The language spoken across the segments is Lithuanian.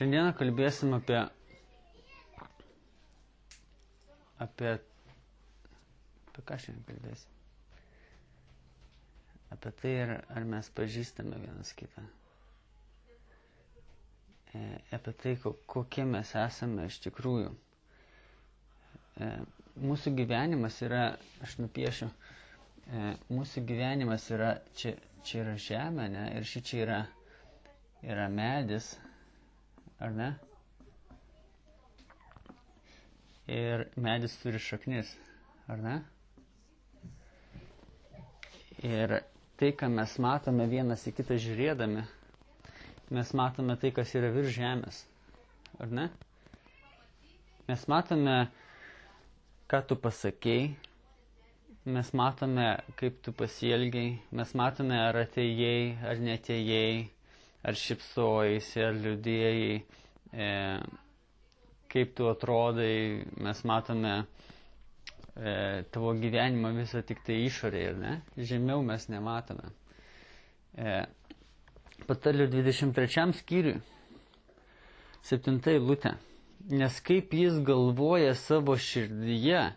Šiandieną kalbėsim apie ką šiandien kalbėsim? Apie tai, ar mes pažįstame vienas kitą. Apie tai, kokie mes esame iš tikrųjų. Mūsų gyvenimas yra, aš nupiešiu, mūsų gyvenimas yra, čia yra žemė, ne? Ir šičia yra medis, ar ne? Ir medis turi šaknis, ar ne? Ir tai, ką mes matome vienas į kitą žiūrėdami, mes matome tai, kas yra virš žemės, ar ne? Mes matome, ką tu pasakei, mes matome, kaip tu pasielgiai, mes matome, ar atėjai, ar neatėjai, ar šypsojaisi, ar liūdėjai, kaip tu atrodai, mes matome tavo gyvenimą visą tik tai išorėje, ne? Žemiau mes nematome. Patarlių 23 skyriui, 7 eilutė. Nes kaip jis galvoja savo širdyje,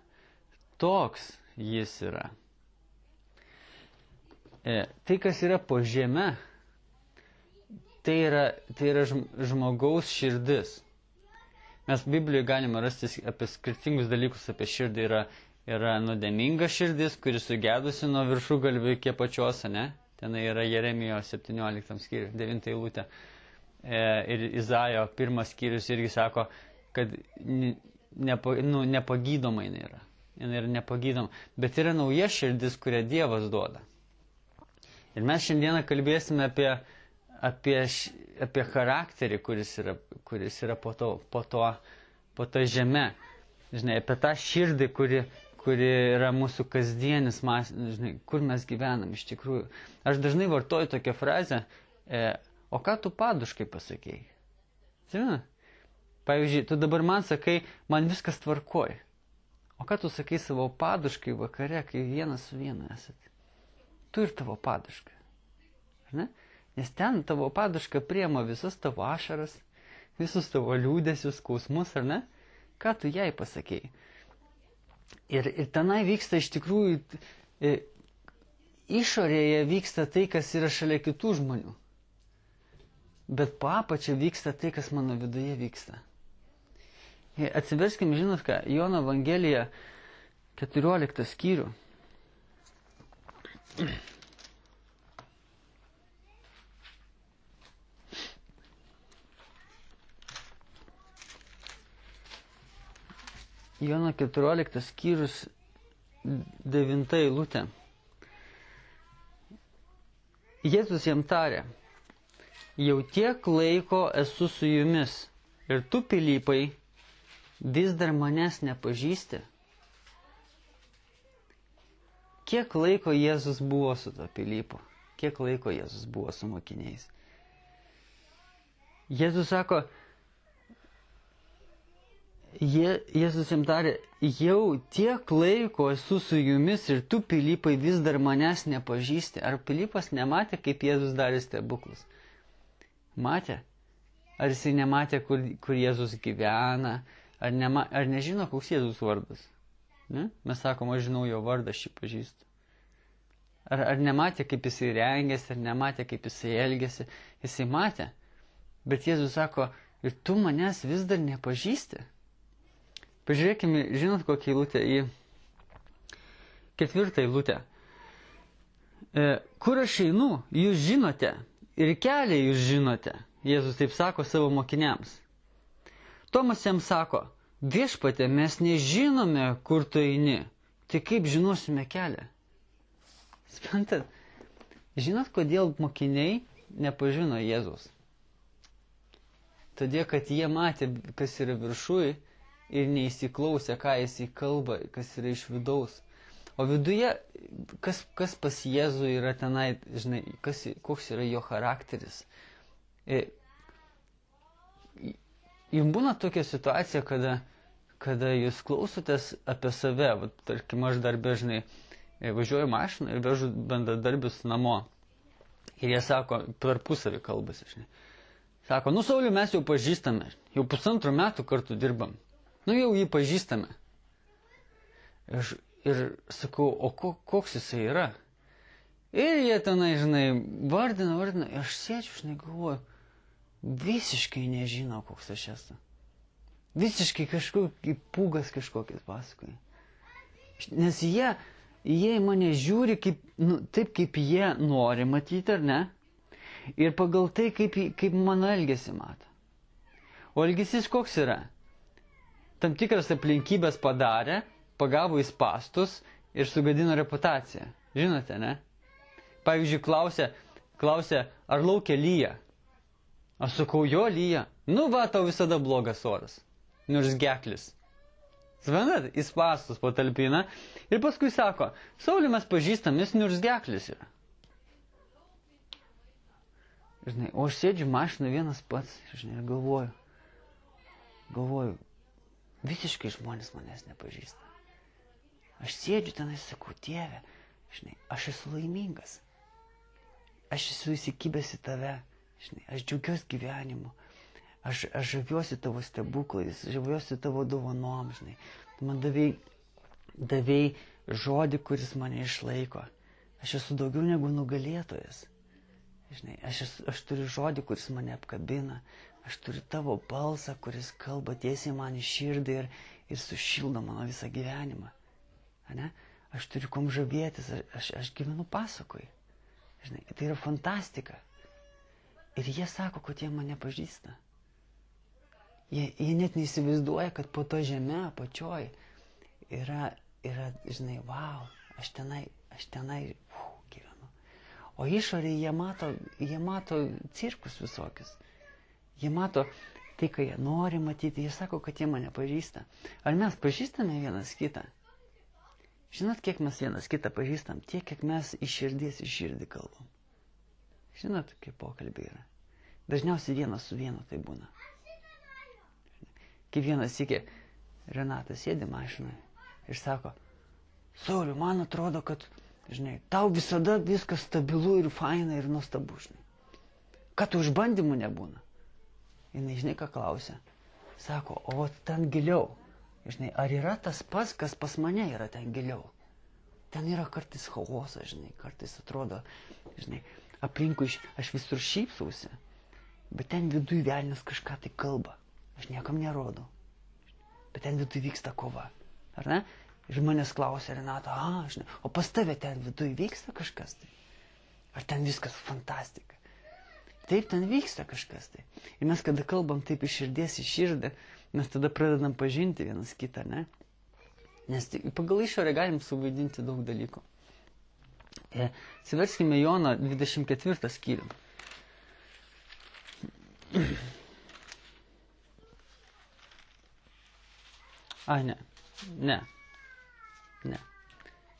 toks jis yra. Tai, kas yra po žeme, tai yra žmogaus širdis. Mes Biblijoje galime rasti apie skirtingus dalykus apie širdį. Yra nuodėminga širdis, kuri sugedusi nuo viršugalvių iki apačios, ne? Ten yra Jeremijo 17 skyriui, 9 eilutė. Ir Izaijo 1 skyrius irgi sako, kad nepagydoma jinai yra. Jinai yra nepagydoma. Bet yra nauja širdis, kurią Dievas duoda. Ir mes šiandieną kalbėsime apie charakterį, kuris yra po to žeme. Žinai, apie tą širdį, kuri yra mūsų kasdienis mąstymas, žinai, kur mes gyvenam iš tikrųjų. Aš dažnai vartoju tokią frazę, o ką tu paduškai pasakėjai? Žinai? Pavyzdžiui, tu dabar man sakai, man viskas tvarkoj. O ką tu sakai savo paduškai vakare, kai vienas su vienu esat? Tu ir tavo paduška. Ne? Nes ten tavo paduška priema visas tavo ašaras, visus tavo liūdesius, skausmus, ar ne? Ką tu jai pasakėjai? Ir tenai vyksta iš tikrųjų, išorėje vyksta tai, kas yra šalia kitų žmonių. Bet po apačia vyksta tai, kas mano viduje vyksta. Atsiverskim, žinot ką, Jono Evangelija 14 skyrių. Jono 14 skyrius 9 eilutė. Jėzus jam tarė, jau tiek laiko esu su jumis ir tu, Pilypai, vis dar manęs nepažįsti. Kiek laiko Jėzus buvo su to Pilypu? Kiek laiko Jėzus buvo su mokiniais? Jėzus sako, Jėzus jam tarė, jau tiek laiko esu su jumis ir tu, Pilypai, vis dar manęs nepažįsti. Ar Pilypas nematė, kaip Jėzus darė stebuklus? Matė? Ar jisai nematė, kur Jėzus gyvena? Ar nežino, koks Jėzus vardas? Ne? Mes sakom, aš žinau jo vardą, aš jį pažįstu. Ar nematė, kaip jisai rengėsi, ar nematė, kaip jisai elgėsi? Jisai matė. Bet Jėzus sako, ir tu manęs vis dar nepažįsti? Pažiūrėkime, žinot, kokią eilutę į 4 eilutę. Kur aš einu, jūs žinote, ir kelią jūs žinote. Jėzus taip sako savo mokiniams. Tomas jam sako, viešpatie, mes nežinome, kur tu eini. Tai kaip žinosime kelią? Suprantat? Žinot, kodėl mokiniai nepažino Jėzus? Todėl, kad jie matė, kas yra viršuje, ir neįsiklausė, ką jis įkalba, kas yra iš vidaus. O viduje, kas pas Jėzų yra tenai, žinai, koks yra jo charakteris. Jums būna tokia situacija, kada jūs klausotės apie save, tarkim, aš darbė, žinai, važiuoju mašiną ir vežu bendradarbius namo. Ir jie sako, tarpusavį kalbasi, žinai. Sako, nu Saulių mes jau pažįstame, jau 1,5 metų kartu dirbam. Nu jau jį pažįstame. Ir sakau, o koks jisai yra? Ir jie tenai, žinai, vardina, aš sėdžiu, žinai, galvoju, visiškai nežinau, koks aš esu. Visiškai kažkokį pūgas kažkokias pasakoja. Nes jie į mane žiūri kaip, taip, kaip jie nori matyti, ar ne? Ir pagal tai, kaip mano elgesį mato. O elgesys koks yra? Tam tikras aplinkybės padarė, pagavo į spastus ir sugadino reputaciją. Žinote, ne? Pavyzdžiui, klausė, ar laukia lyja? Aš sakau, jo lyja. Nu va, tau visada blogas oras. Nors geklis. Suprantat, į spastus patalpina ir paskui sako, Saulių mes pažįstam, jis nors geklis yra. Žinai, o aš sėdžiu mašinu vienas pats, žinai, ir galvoju, visiškai žmonės manęs nepažįsta. Aš sėdžiu tenai, sakau, Dieve, žinai, aš esu laimingas. Aš esu įsikibęs į tave, žinai, aš džiaugiuosi gyvenimu. Aš žaviuosi tavo stebuklais, žaviuosi tavo dovanom, žinai. Tu man davei žodį, kuris mane išlaiko. Aš esu daugiau negu nugalėtojas. Žinai, aš turiu žodį, kuris mane apkabina. Aš turiu tavo balsą, kuris kalba tiesiai man į širdį ir sušildo mano visą gyvenimą. Ane? Aš turiu kom žavėtis, aš gyvenu pasakoj. Žinai, tai yra fantastika. Ir jie sako, kad jie mane pažįsta. Jie net neįsivaizduoja, kad po to žeme apačioj yra, žinai, wow, aš tenai gyvenu. O išorėje jie mato cirkus visokius. Jie mato tai, ką jie nori matyti, jie sako, kad jie mane pažįsta. Ar mes pažįstame vienas kitą? Žinot, kiek mes vienas kitą pažįstam? Tiek, kiek mes iš širdies į širdį kalbam. Žinot, kaip pokalbiai yra. Dažniausiai vienas su vienu tai būna. Kaip vienas sykį Renatas sėdi mašinoje ir sako, Sauliu, man atrodo, kad, žinai, tau visada viskas stabilu ir faina ir nuostabu, žinai. Kad išbandymų nebūna. Jinai, žinai, ką klausia. Sako, o ten giliau. Žinai, ar yra tas pats, kas pas mane yra ten giliau? Ten yra kartais chaosas, žinai, kartais atrodo, žinai, aplinkui aš visur šypsausi, bet ten viduj velnias kažką tai kalba. Aš niekam nerodau. Bet ten viduj vyksta kova. Ar ne? Ir manęs klausia Renata, žinai, o pas tave ten viduj vyksta kažkas tai? Ar ten viskas fantastika? Taip, ten vyksta kažkas tai. Ir mes, kada kalbam taip iš širdies į širdį, mes tada pradedam pažinti vienas kitą, ne? Nes pagal išorę galim suvaidinti daug dalykų. Atsiverskime Jono 24 skyrių. Ne.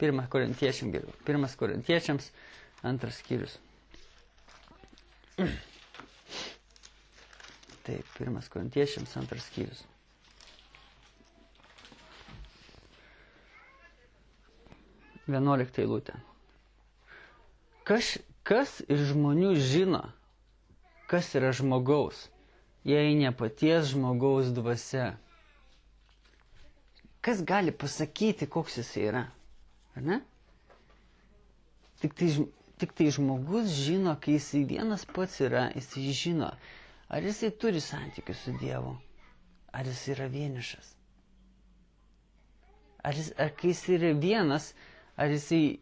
1 Korintiečiams geriau. 1 Korintiečiams 2 skyrius. Taip, 1 Korintiečiams 2 skyrius. Vienuolikta eilutė. Kas iš žmonių žino, kas yra žmogaus, jei ne paties žmogaus dvasia? Kas gali pasakyti, koks jis yra? Ar ne? Tik tai žmogus žino, kai jisai vienas pats yra, jisai žino, ar jisai turi santykių su Dievu, ar jis yra vienišas. Ar kai jis yra vienas, ar jisai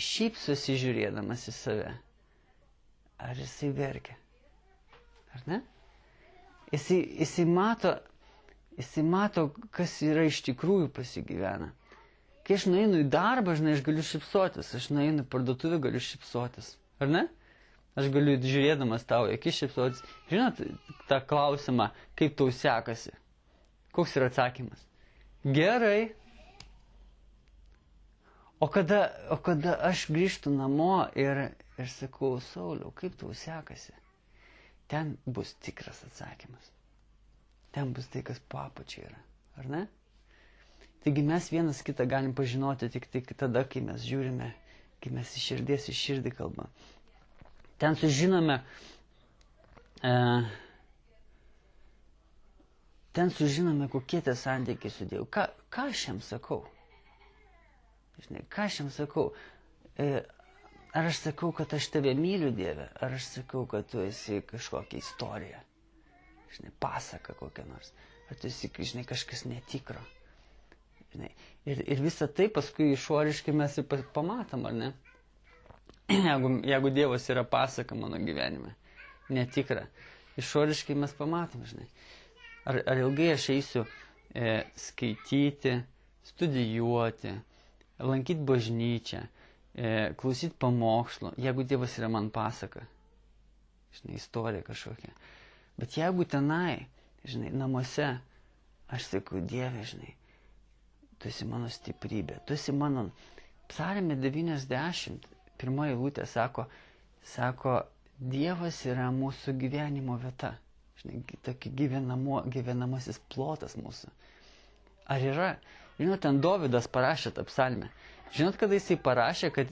šypsosi žiūrėdamas į save, ar jisai verkia. Ar ne? Jisai mato, kas yra iš tikrųjų pasigyvena. Kai aš nueinu į darbą, žinai, aš galiu šypsotis, aš nueinu į parduotuvę, galiu šypsotis. Ar ne? Aš galiu žiūrėdamas tau į akis šypsotis. Žinot tą klausimą, kaip tau sekasi? Koks yra atsakymas? Gerai. O kada aš grįžtu namo ir sakau, Sauliau, kaip tau sekasi? Ten bus tikras atsakymas. Ten bus tai, kas po apačiai yra. Ar ne? Taigi mes vienas kitą galim pažinoti tik tada, kai mes žiūrime, kai mes iš širdies į širdį kalbam. Ten sužinome ten sužinome, kokie tie santykiai su Dievu. Ką aš jam sakau? Žinai, ką aš jam sakau? Ar aš sakau, kad aš tave myliu, Dieve? Ar aš sakau, kad tu esi kažkokia istorija? Žinai, pasaka kokia nors. Ar tu esi, žinai, kažkas netikro? Žinai, ir visą tai paskui išoriškai mes ir pamatom, ar ne? Jeigu Dievas yra pasaka mano gyvenime, netikra, išoriškai mes pamatom, žinai. Ar ilgai aš eisiu skaityti, studijuoti, lankyti bažnyčią, klausyti pamokslo, jeigu Dievas yra man pasaka, žinai, istorija kažkokia. Bet jeigu tenai, žinai, namuose, aš sakau, Dieve, žinai, tu esi mano stiprybė, tu esi mano, Psalmė 90, pirmoji eilutė sako, Dievas yra mūsų gyvenimo vieta, žinai, tokia gyvenamasis plotas mūsų. Ar yra, žinot, ten Dovydas parašė tą psalmę. Žinot, kada jisai parašė, kad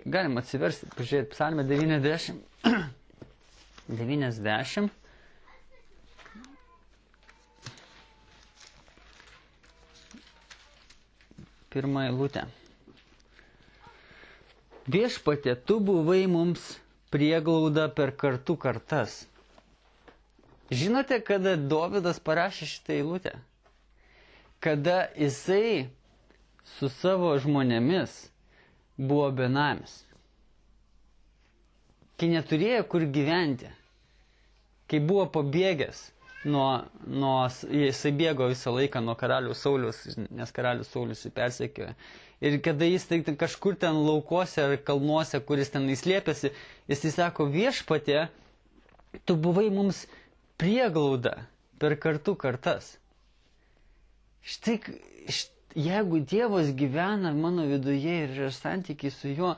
galima atsiversti, pažiūrėti, psalmę 90, pirmą eilutę. Viešpatie, tu buvai mums prieglauda per kartų kartas. Žinote, kada Dovydas parašė šitą eilutę? Kada jisai su savo žmonėmis buvo benamis. Kai neturėjo kur gyventi. Kai buvo pabėgęs jisai bėgo visą laiką nuo karaliaus Sauliaus, nes karalius Saulius jį persekiojo. Ir kada jis kažkur ten laukuose ar kalnuose, kuris ten įslėpėsi, jis sako, Viešpatie, tu buvai mums prieglauda per kartų kartas. Štai, jeigu Dievas gyvena mano viduje ir yra santykiai su juo,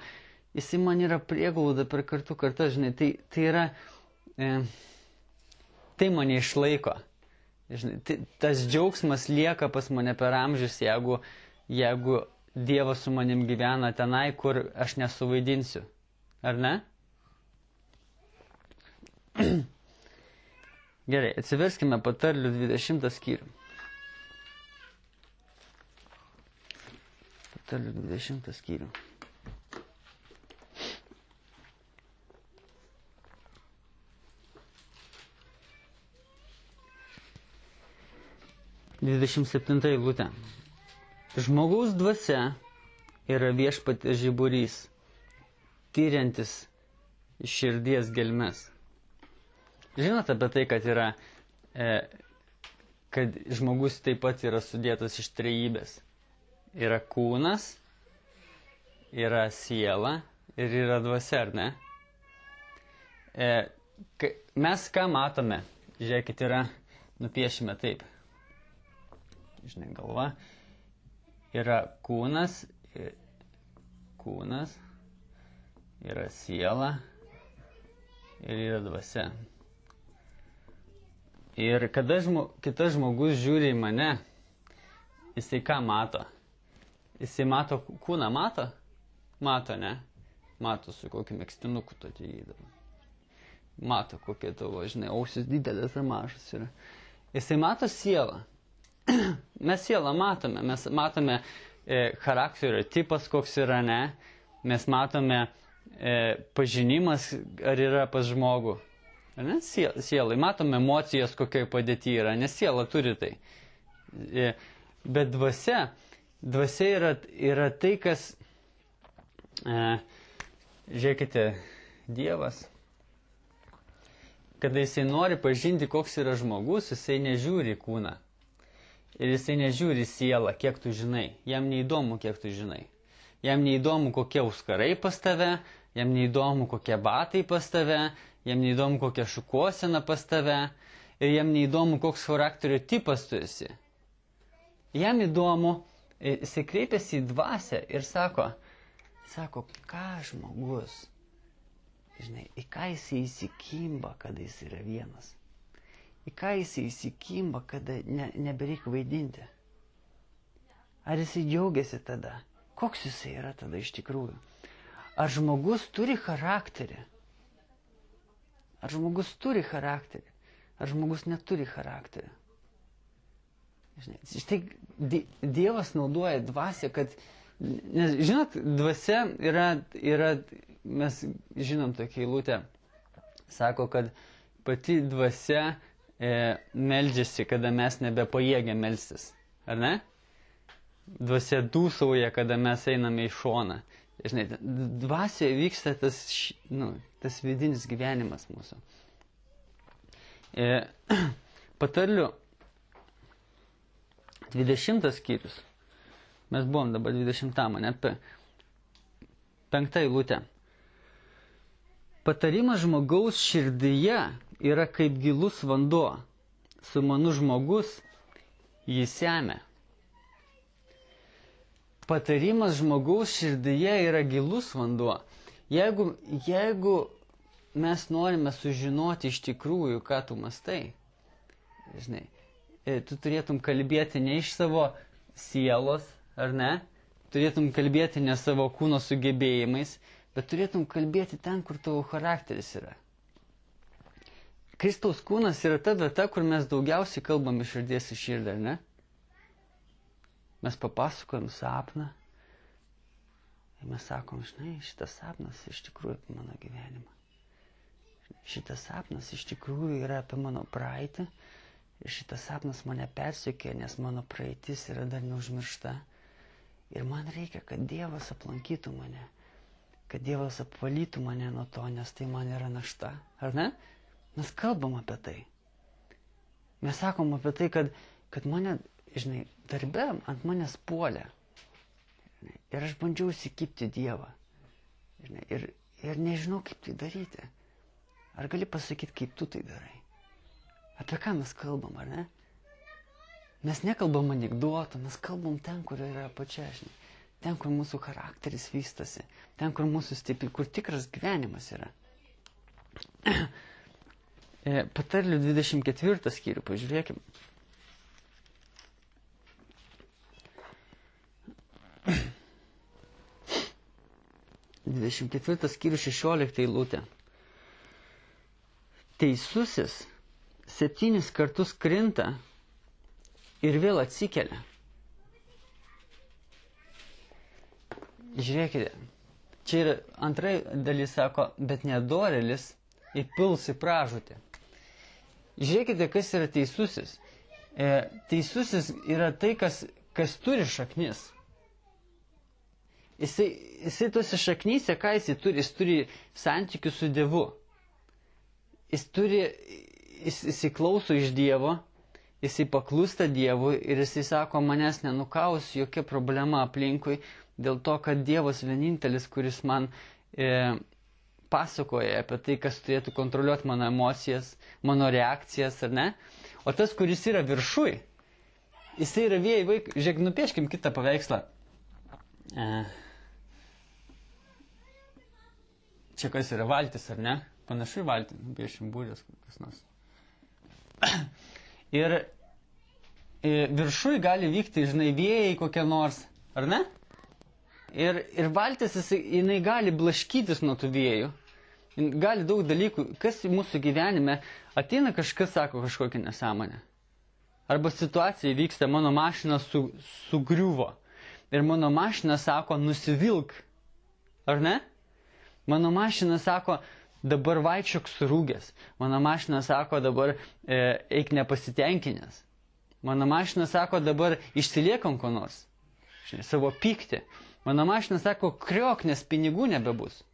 jisai man yra prieglauda per kartų kartas, žinai, tai yra, tai mane išlaiko. Žinai, tas džiaugsmas lieka pas mane per amžius, jeigu Dievas su manim gyvena tenai, kur aš nesuvaidinsiu. Ar ne? Gerai, atsiverskime Patarlių 20 skyrių. Patarlių 20 skyrių. Dvidešimt septinta eilutė. Žmogaus dvasia yra Viešpaties žiburys, tyriantis širdies gelmes. Žinote apie tai, kad yra, kad žmogus taip pat yra sudėtas iš trejybės. Yra kūnas, yra siela ir yra dvasia, ar ne? Mes ką matome? Žiūrėkit, nupiešime taip. Žinai, galva. Yra kūnas, yra siela ir yra dvasia. Ir kada kitas žmogus žiūri į mane, jisai ką mato? Jisai mato kūną, mato? Mato, ne? Mato su kokiu megztinuku tu atėjai. Mato, kokie tavo, žinai, ausis didelės ar mažas yra. Jisai mato sielą. Mes sielą matome, mes matome charakterio tipas, koks yra, ne? Mes matome pažinimas, ar yra pas žmogų. Ar ne? Sielai. Matome emocijas, kokioje padėtyje yra, nes siela turi tai. Bet dvasia yra tai, kas, žiūrėkite, Dievas, kada jisai nori pažinti, koks yra žmogus, jisai nežiūri kūną. Ir jisai nežiūri sielą, kiek tu žinai. Jam neįdomu, kiek tu žinai. Jam neįdomu, kokie auskarai pas tave, jam neįdomu, kokie batai pas tave, jam neįdomu, kokia šukuosena pas tave, ir jam neįdomu, koks charakterio tipas tu esi. Jam įdomu, jisai kreipiasi į dvasią ir sako, ką žmogus, žinai, į ką jisai įsikimba, kada jis yra vienas. Į ką jisai įsikimba, kada nebereik vaidinti. Ar jisai džiaugiasi tada? Koks jisai yra tada iš tikrųjų? Ar žmogus turi charakterį? Ar žmogus turi charakterį? Ar žmogus neturi charakterį? Štai Dievas naudoja dvasią, kad, nes, žinot, dvasia yra, mes žinom tokia eilutė, sako, kad pati dvasia meldžiasi, kada mes nebepajėgia melstis. Ar ne? Dvasia dūsauja, kada mes einame į šoną. Žinai, dvasioje vyksta tas vidinis gyvenimas mūsų. Patarlių 20 skyrius. Mes buvom dabar 20, ne? 5 eilutė. Patarimas žmogaus širdyje yra kaip gilus vanduo. Sumanus žmogus jį semia. Patarimas žmogaus širdyje yra gilus vanduo. Jeigu mes norime sužinoti iš tikrųjų, ką tu mastai, žinai, tu turėtum kalbėti ne iš savo sielos, ar ne? Turėtum kalbėti ne savo kūno sugebėjimais, bet turėtum kalbėti ten, kur tavo charakteris yra. Kristaus kūnas yra ta vieta, kur mes daugiausiai kalbam iš širdies į širdį, ar ne? Mes papasakojam sapną ir mes sakom, žinai, šitas sapnas iš tikrųjų apie mano gyvenimą. Šitas sapnas iš tikrųjų yra apie mano praeitį ir šitas sapnas mane persekioja, nes mano praeitis yra dar neužmiršta. Ir man reikia, kad Dievas aplankytų mane, kad Dievas apvalytų mane nuo to, nes tai man yra našta. Ar ne? Mes kalbam apie tai. Mes sakom apie tai, kad mane, žinai, darbe ant manęs puolė. Ir aš bandžiau įsikibti Dievą. Žinai, ir nežinau, kaip tai daryti. Ar gali pasakyti, kaip tu tai darai? Apie ką mes kalbam, ar ne? Mes nekalbam anekdotų, mes kalbam ten, kur yra apačia, žinai. Ten, kur mūsų charakteris vystosi. Ten, kur mūsų stipri, kur tikras gyvenimas yra. Patarlių 24 skyrių, pažiūrėkim. 24 skyrių 16 eilutė. Teisusis 7 kartus krinta ir vėl atsikelia. Žiūrėkite, čia yra antrai dalis sako, bet nedorėlis įpils į pražūtį. Žiūrėkite, kas yra teisusis. Teisusis yra tai, kas turi šaknis. Jisai tuose šaknyse, ką jisai turi? Jis turi santykių su Dievu. Jisai klauso iš Dievo, jisai paklūsta Dievui ir jisai sako, manęs nenukaus jokia problema aplinkui, dėl to, kad Dievas vienintelis, kuris man pasakoja apie tai, kas turėtų kontroliuoti mano emocijas, mano reakcijas, ar ne? O tas, kuris yra viršui, jisai yra vėjai vaikai. Žiūrėk, nupieškim kitą paveikslą. Čia kas yra valtis, ar ne? Panašu į valtį, nupiešim būrės kas nors. Ir viršui gali vykti, žinai, vėjai kokie nors, ar ne? Ir valtis, jinai gali blaškytis nuo tų vėjų. Gali daug dalykų, kas mūsų gyvenime ateina kažkas, sako kažkokią nesąmonę. Arba situacija vyksta, mano mašina sugriuvo. Ir mano mašina sako, nusivilk. Ar ne? Mano mašina sako, dabar vaikščiok surūgęs. Mano mašina sako, dabar eik nepasitenkinęs. Mano mašina sako, dabar išsiliekam ko nors. Žinai, savo pyktį. Mano mašina sako, kriok, nes pinigų nebebus.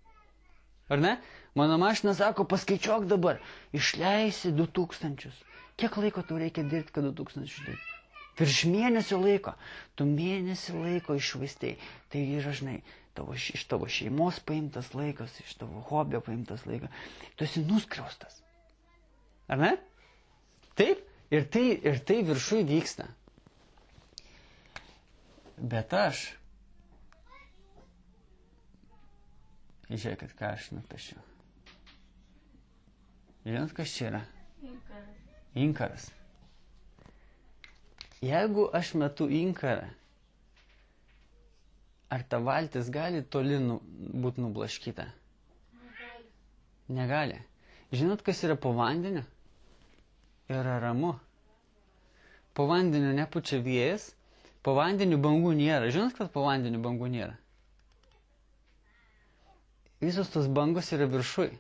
Ar ne? Mano mašina sako, paskaičiuok dabar, išleisi 2000. Kiek laiko tau reikia dirbti, kad 2000 dirbti? Virš mėnesio laiko. Tu mėnesį laiko išvaistai. Tai yra, žinai, iš tavo šeimos paimtas laikas, iš tavo hobio paimtas laikas. Tu esi nuskriaustas. Ar ne? Taip? Ir tai viršui vyksta. Bet aš... Žiūrėkit, ką aš nupiešiu. Žinot, kas čia yra? Inkaras. Jeigu aš metu inkarą, ar ta valtis gali toli būti nublaškyta? Negali. Žinot, kas yra po vandeniu? Yra ramu. po vandeniu nepučia vėjas, po vandeniu bangų nėra. Žinot, kad po vandeniu bangų nėra? Visos tos bangos yra viršui.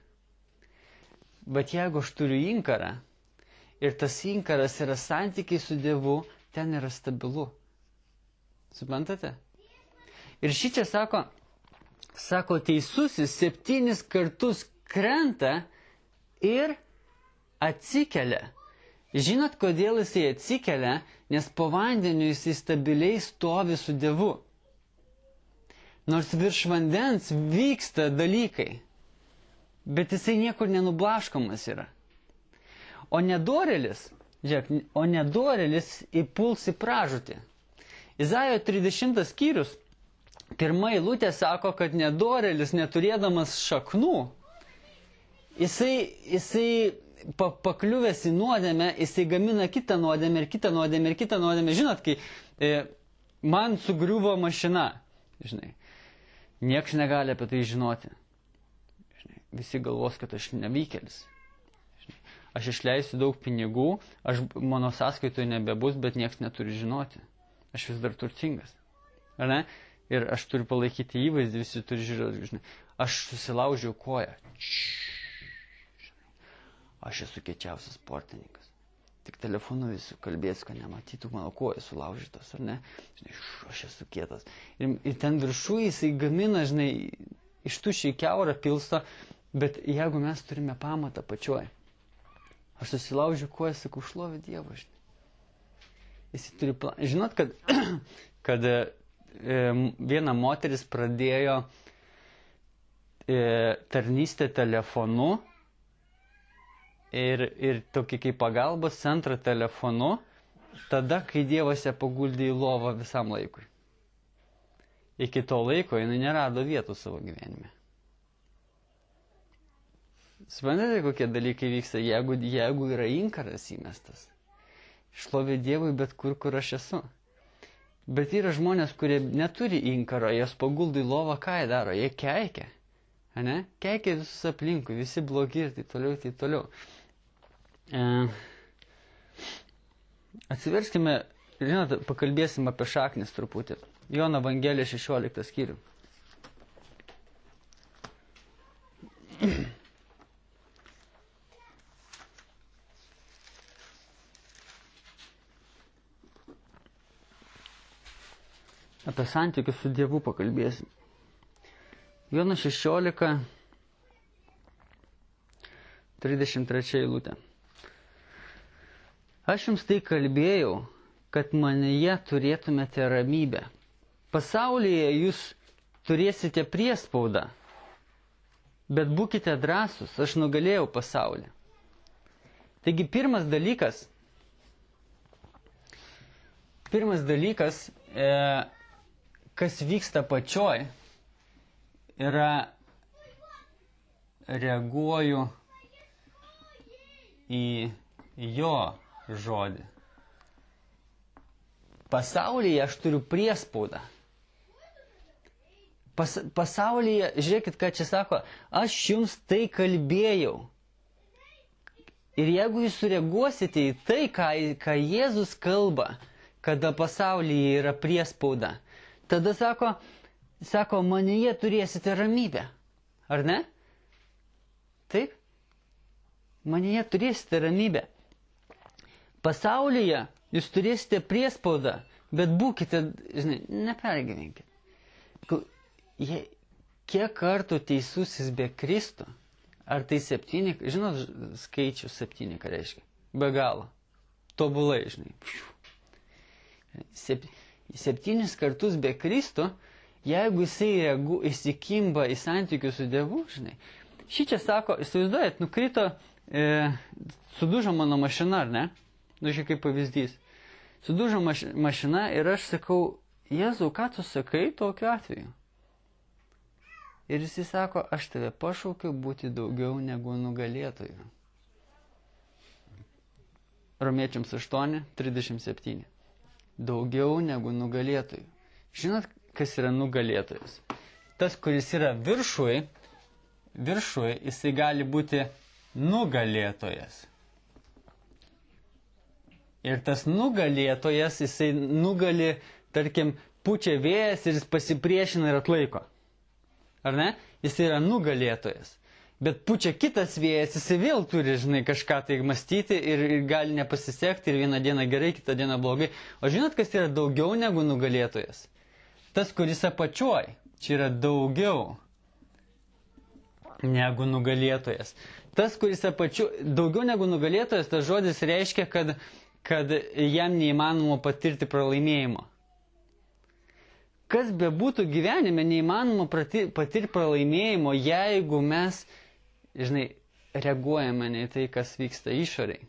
Bet jeigu aš turiu inkarą, ir tas inkaras yra santykiai su Dievu, ten yra stabilu. Suprantate? Ir šičia sako, teisusis 7 kartus krenta ir atsikelia. Žinot, kodėl jisai atsikelia? Nes po vandeniu jisai stabiliai stovi su Dievu. Nors virš vandens vyksta dalykai, bet jisai niekur nenublaškomas yra. O nedorėlis, įpuls į pražūtį. Izaijo 30 skyrius, 1 eilutė sako, kad nedorėlis, neturėdamas šaknų, jisai pakliuvęs į nuodėmę, jisai gamina kitą nuodėmę ir kitą nuodėmę ir kitą nuodėmę. Žinot, kai man sugriuvo mašina, žinai, nieks negali apie tai žinoti. Žinai, visi galvos, kad aš nevykėlis. Aš išleisiu daug pinigų, mano sąskaitoje nebebus, bet nieks neturi žinoti. Aš vis dar turtingas. Ar ne? Ir aš turiu palaikyti įvaizdį, visi turi žiūrėti. Žinai. Aš susilaužiau koją. Aš esu kiečiausias sportininkas. Tik telefonu visi kalbės, kad nematytų mano kojas sulaužytos, ar ne? Žinai, aš esu kietas. Ir ten viršų jisai gamina, žinai, iš tuščiai kiaurą pilsto, bet jeigu mes turime pamatą pačioj, aš susilaužiu koją, sakau, šlovė Dievą, žinai. Jisai turi žinot, kad viena moteris pradėjo tarnystę telefonu ir tokį kaip pagalbos centrą telefonu, tada, kai Dievas ją paguldė į lovą visam laikui. Iki to laiko jinai nerado vietų savo gyvenime. Suprantate, kokie dalykai vyksta, jeigu yra inkaras įmestas. Šlovė Dievui, bet kur aš esu. Bet yra žmonės, kurie neturi inkaro, jas paguldo į lovą, ką jie daro? Jie keikia. Ne? Keikia visus aplinkui, visi blogi ir taip toliau, taip toliau. Atsiverskime, žinote, pakalbėsim apie šaknis truputį. Jono Evangelija 16 skyrių. Apie santykius su Dievu pakalbėsim. Jono 16, 33 eilutė. Aš jums tai kalbėjau, kad manyje turėtumėte ramybę. Pasaulyje jūs turėsite priespaudą, bet būkite drąsūs, aš nugalėjau pasaulį. Taigi pirmas dalykas, kas vyksta pačioj, yra reaguoju į jo žodį. Pasaulyje aš turiu priespaudą. Pasaulyje, žiūrėkit, ką čia sako, aš jums tai kalbėjau. Ir jeigu jūs sureaguosite į tai, ką Jėzus kalba, kada pasaulyje yra priespauda, tada sako, manyje turėsite ramybę. Ar ne? Taip? Manyje turėsite ramybę. Pasaulyje jūs turėsite priespaudą, bet būkite, žinai, nepergyvenkite. Kiek kartų teisusis be Kristų? Ar tai 7? Žinot, skaičius 7, ką reiškia? Be galo. Tobulai, žinai. 7 kartus be Kristų, jeigu jisai įsikimba į santykius su Dievu, žinai. Šičia sako, įsivaizduojat, nukrito, sudužo mano mašina, ar ne? Nu, žiūrėk, kaip pavyzdys. Sudužo mašina ir aš sakau, Jėzau, ką tu sakai tokiu atveju? Ir jisai sako, aš tave pašaukiu būti daugiau negu nugalėtojų. Romiečiams 8, 37. Daugiau negu nugalėtojų. Žinot, kas yra nugalėtojas? Tas, kuris yra viršui, jisai gali būti nugalėtojas. Ir tas nugalėtojas, jisai nugali, tarkim, pučia vėjas ir jis pasipriešina ir atlaiko. Ar ne? Jis yra nugalėtojas. Bet pučia kitas vėjas, jisai vėl turi, žinai, kažką tai mąstyti ir gali nepasisekti ir vieną dieną gerai, kitą dieną blogai. O žinot, kas yra daugiau negu nugalėtojas? Tas, kuris apačioj. Čia yra daugiau negu nugalėtojas. Tas, kuris daugiau negu nugalėtojas, tas žodis reiškia, kad jam neįmanoma patirti pralaimėjimo. Kas bebūtų gyvenime, neįmanoma patirti pralaimėjimo, jeigu mes, žinai, reaguojame ne į tai, kas vyksta išoriai.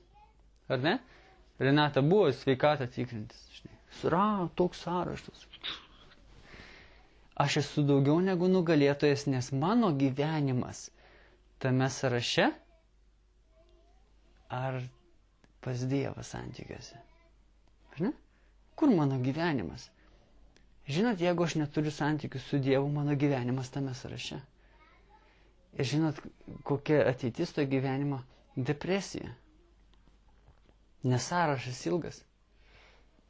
Ar ne? Renata buvo sveikatą tikrintis. Žinai, toks sąraštas. Aš esu daugiau negu nugalėtojas, nes mano gyvenimas tame sąraše ar pas Dievą santykiuose. Ar ne? Kur mano gyvenimas? Žinot, jeigu aš neturiu santykių su Dievu, mano gyvenimas tame sąraše. Ir žinot, kokia ateitis to gyvenimo? Depresija. Nes sąrašas ilgas.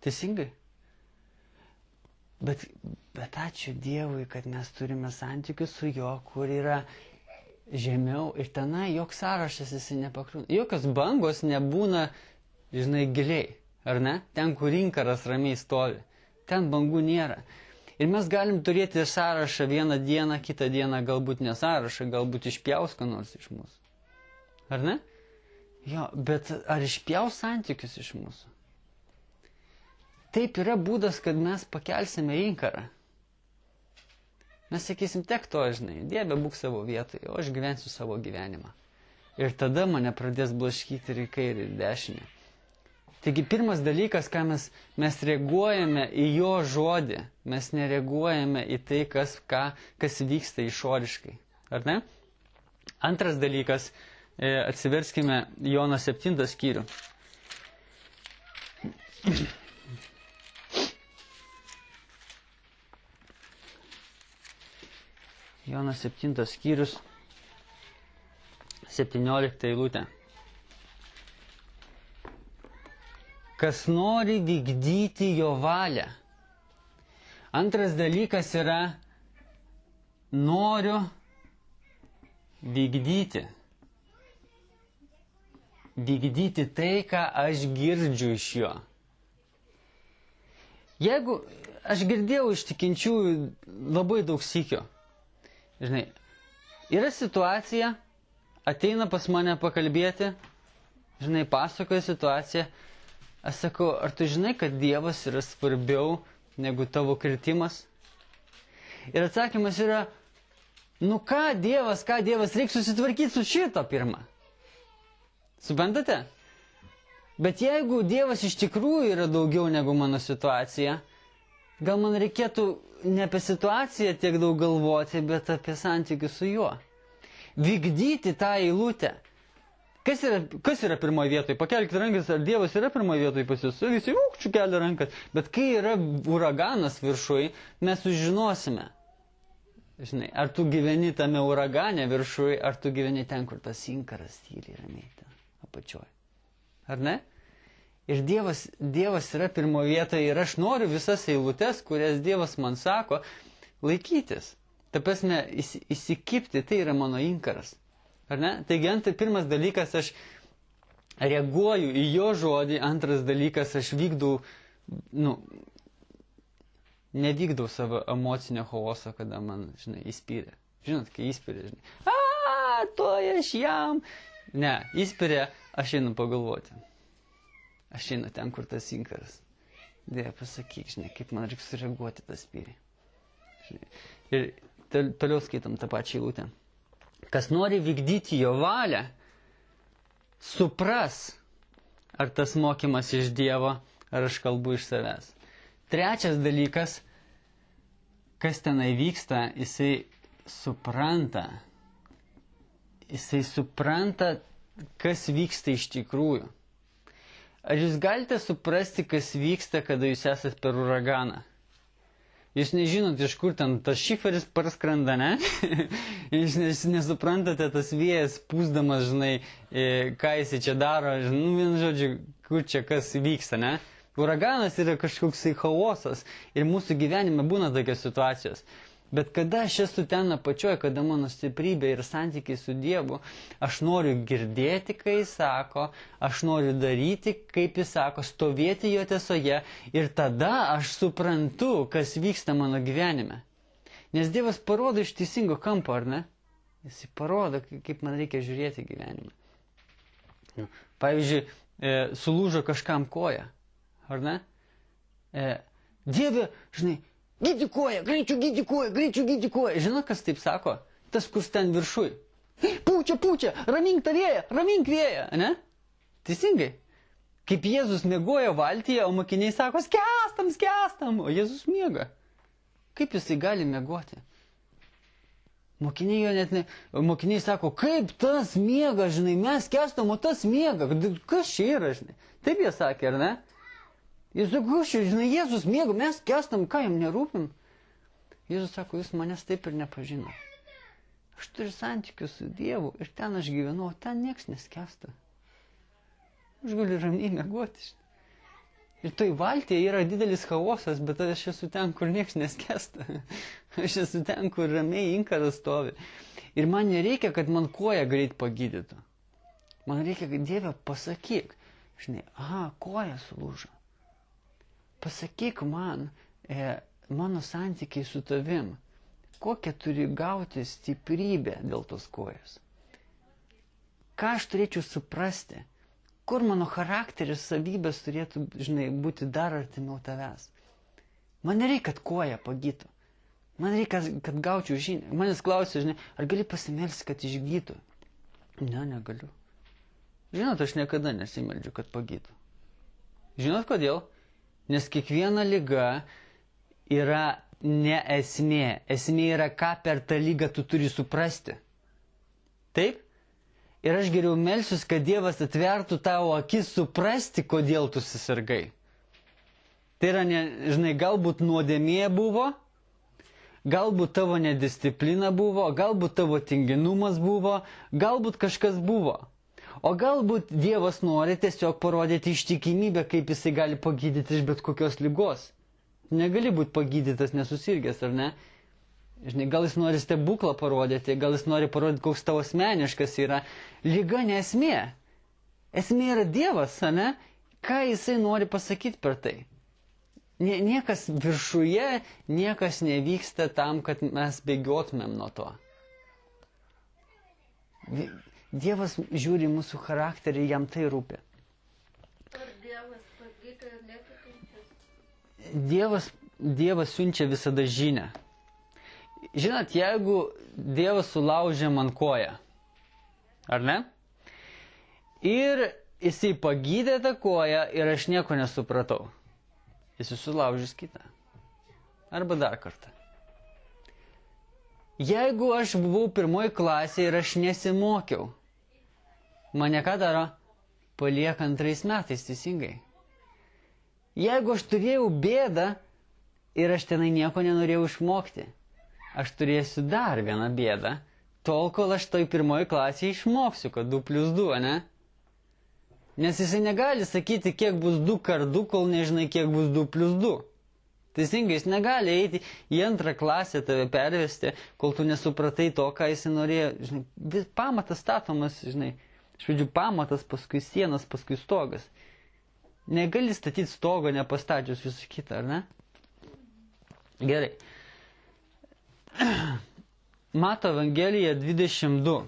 Teisingai? Bet ačiū Dievui, kad mes turime santykius su juo, kur yra žemiau ir tenai joks sąrašas jisai nepakliūna. Jokios bangos nebūna, žinai, giliai. Ar ne? Ten, kur inkaras ramiai stovi. Ten bangų nėra. Ir mes galim turėti sąrašą vieną dieną, kitą dieną galbūt ne sąrašą, galbūt išpjaus ką nors iš mūsų. Ar ne? Jo, bet ar išpjaus santykius iš mūsų? Taip yra būdas, kad mes pakelsime inkarą. Mes sakysim, tek to, žinai, Dieve būk savo vietoje, o aš gyvensiu savo gyvenimą. Ir tada mane pradės blaškyti ir į kairę, ir į dešinę. Taigi pirmas dalykas, ką mes reaguojame į jo žodį, mes nereaguojame į tai, kas vyksta išoriškai. Ar ne? Antras dalykas, atsiverskime Jono 7 skyrių. Jono 7 skyrius, 17 eilutė. Kas nori vykdyti jo valią. Antras dalykas yra noriu vykdyti. Vykdyti tai, ką aš girdžiu iš jo. Jeigu aš girdėjau iš tikinčiųjų labai daug sykio. Žinai, yra situacija, ateina pas mane pakalbėti, žinai, pasakoja situaciją. Aš sakau, ar tu žinai, kad Dievas yra svarbiau negu tavo kritimas? Ir atsakymas yra, ką Dievas, reikia susitvarkyti su šito pirmą. Suprantate? Bet jeigu Dievas iš tikrųjų yra daugiau negu mano situacija, gal man reikėtų ne apie situaciją tiek daug galvoti, bet apie santykius su juo. Vykdyti tą eilutę. Kas yra pirmoje vietoje? Pakelkite rankas, ar Dievas yra pirmoje vietoje pas jūs? Visi kelia rankas. Bet kai yra uraganas viršui, mes sužinosime. Žinai, ar tu gyveni tame uragane viršui, ar tu gyveni ten, kur tas inkaras tyliai ramiai ten apačioj. Ar ne? Ir Dievas yra pirmoje vietoje ir aš noriu visas eilutes, kurias Dievas man sako, laikytis. Ta prasme, įsikibti, tai yra mano inkaras. Ar ne? Taigi, pirmas dalykas, aš reaguoju į jo žodį, antras dalykas, aš nevykdau savo emocinio chaoso, kada man, žinai, įspyrė. Žinot, kai įspyrė, žinai, tuoj aš jam. Ne, įspyrė, aš einu pagalvoti. Aš einu ten, kur tas inkaras. Dieve, pasakyk, žinai, kaip man reikia sureaguoti tą spyrį. Ir toliau skaitom tą pačią eilutę. Kas nori vykdyti jo valią, supras, ar tas mokymas iš Dievo, ar aš kalbu iš savęs. Trečias dalykas, kas tenai vyksta, jisai supranta, kas vyksta iš tikrųjų. Ar jūs galite suprasti, kas vyksta, kada jūs esat per uraganą? Jūs nežinot, iš kur ten tas šiferis parskrenda, ne? Jūs nesuprantate, tas vėjas pūsdamas, žinai, ką jis čia daro, vienu žodžiu, kur čia kas vyksta, ne? Uraganas yra kažkoksai chaosas ir mūsų gyvenime būna tokios situacijos. Bet kada aš esu ten apačioje, kada mano stiprybė ir santykiai su Dievu, aš noriu girdėti, kai Jis sako, aš noriu daryti, kaip Jis sako, stovėti jo tiesoje ir tada aš suprantu, kas vyksta mano gyvenime. Nes Dievas parodo iš teisingo kampo, ar ne? Jis parodo, kaip man reikia žiūrėti gyvenimą. Pavyzdžiui, sulūžo kažkam koja, ar ne? Dieve, žinai, gydyk koją, greičiau gydyk koją, greičiau gydyk koją. Žinot, kas taip sako? Tas, kur ten viršui. Pučia, ramink tą vėją, ramink vėją, ne? Teisingai. Kaip Jėzus miegojo valtyje, o mokiniai sako, skęstam, o Jėzus miega. Kaip jisai gali miegoti? Mokiniai jo net ne... Mokiniai sako, kaip tas miega, žinai, mes skęstam, o tas miega. Kas čia yra, žinai? Taip jie sakė, ar ne? Jis sako, žinai, Jėzus miega, mes skęstam, ką jam nerūpim? Jėzus sako, jūs manęs taip ir nepažino. Aš turiu santykius su Dievu ir ten aš gyvenu, o ten nieks neskęsta. Aš galiu ramiai miegoti. Ir toj valtyje yra didelis chaosas, bet aš esu ten, kur nieks neskęsta. Aš esu ten, kur ramiai inkaras stovi. Ir man nereikia, kad man koja greit pagydytų. Man reikia, kad Dieve pasakyk. Žinai, koja sulūžo. Pasakyk man, mano santykiai su tavim, kokią turi gauti stiprybę dėl tos kojos. Ką aš turėčiau suprasti? Kur mano charakteris, savybės turėtų, žinai, būti dar artimiau tavęs. Man nereikia, kad koja pagytų. Man reikia, kad gaučiau žinią. Manęs klausia, žinai, ar gali pasimelsti, kad išgytų? Ne, negaliu. Žinot, aš niekada nesimeldžiu, kad pagytų. Žinot, kodėl? Nes kiekviena liga yra ne esmė. Esmė yra, ką per tą ligą tu turi suprasti. Taip? Ir aš geriau melsiuos, kad Dievas atvertų tavo akis suprasti, kodėl tu susirgai. Tai yra, žinai, galbūt nuodėmė buvo, galbūt tavo nedisciplina buvo, galbūt tavo tinginumas buvo, galbūt kažkas buvo. O galbūt Dievas nori tiesiog parodyti ištikimybę, kaip jisai gali pagydyti iš bet kokios ligos. Negali būti pagydytas nesusirgęs, ar ne? Žinai, gal jis nori stebuklą parodyti, gal jis nori parodyti, koks tavo asmeniškas yra. Liga ne esmė. Esmė yra Dievas, ne? Ką jisai nori pasakyti per tai? Niekas viršuje, niekas nevyksta tam, kad mes bėgiotumėm nuo to. Dievas žiūri mūsų charakterį, jam tai rūpi. Ar Dievas pagydo ir netikinčius? Dievas siunčia visada žinią. Žinot, jeigu Dievas sulaužė man koją, ar ne? Ir jisai pagydė tą koją ir aš nieko nesupratau. Jis sulaužys kitą. Arba dar kartą. Jeigu aš buvau pirmoji klasėje ir aš nesimokiau, mane ką daro? Palieka 2 metais, teisingai. Jeigu aš turėjau bėdą ir aš tenai nieko nenorėjau išmokti, aš turėsiu dar vieną bėdą, tol kol aš toj pirmoji klasėje išmoksiu, kad 2 + 2, ne? Nes jisai negali sakyti, kiek bus 2 × 2, kol nežinai, kiek bus 2 + 2. Teisingai, jis negali eiti į 2 klasę tave pervesti, kol tu nesupratai to, ką jisai norėjo. Žinai, pamatas statomas, žinai, iš pradžių pamatas, paskui sienas, paskui stogas. Negali statyti stogo, nepastačius visą kitą, ar ne? Gerai. Mato Evangelija 22.